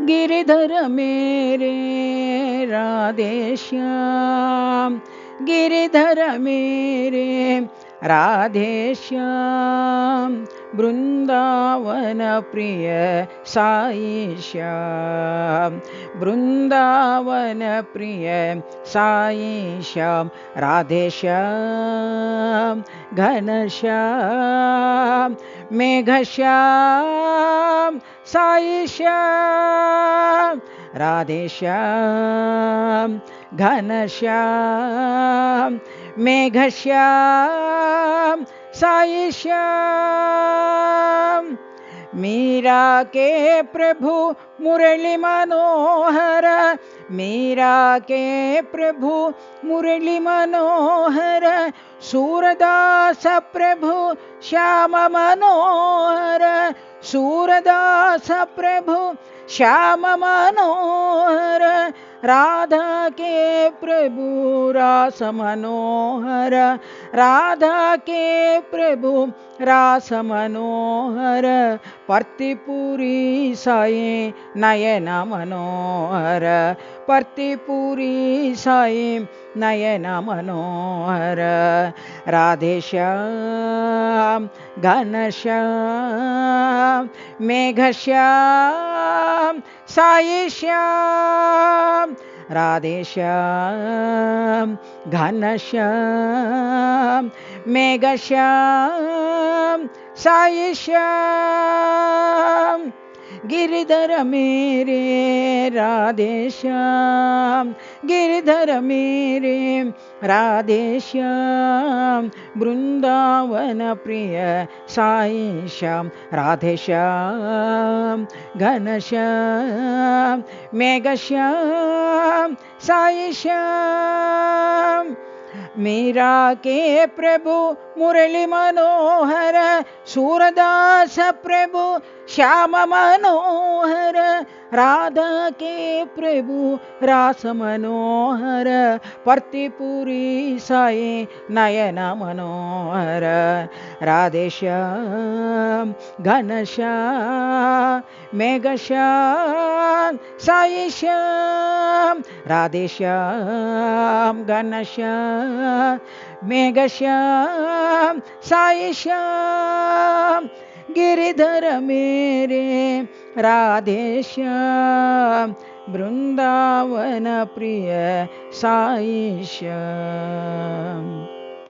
गिरिधर मेरे राधेश्याम, गिरिधर मेरे राधेश्याम, वृंदावन प्रिय साई श्याम, वृंदावन प्रिय साई श्याम, राधेश्याम घनश्याम मेघश्याम साई श्याम, राधेश्याम घनश्याम मेघश्याम साई श्याम। मीरा के प्रभु मुरली मनोहर, मीरा के प्रभु मुरली मनोहर, सूरदास प्रभु श्याम मनोहर, सूरदास प्रभु श्याम मनोहर, राधा के प्रभु रास मनोहर, राधा के प्रभु रास मनोहर, पर्तिपुरी साई नयन मनोहर, पर्तिपुरी साई नयन मनोहर, राधेश्याम घनश्याम मेघश्याम साई श्याम, राधेश्याम घनश्याम मेघश्याम साई श्याम। गिरिधर मेरे राधेश्याम, गिरिधर मेरे राधेश्याम, वृंदावन प्रिय साई श्याम, राधेश्याम घनश्याम मेघश्याम साई श्याम। मीरा के प्रभु मुरली मनोहर, सूरदास प्रभु श्याम मनोहर, राधा के प्रभु रास मनोहर, पर्तिपुरी साई नयन मनोहर, राधेश्याम घनश्याम मेघश्याम साई श्याम, राधेश्याम घनश्याम मेघश्याम साई श्याम। गिरिधर मेरे राधेश्याम, वृंदावन प्रिय साई श्याम।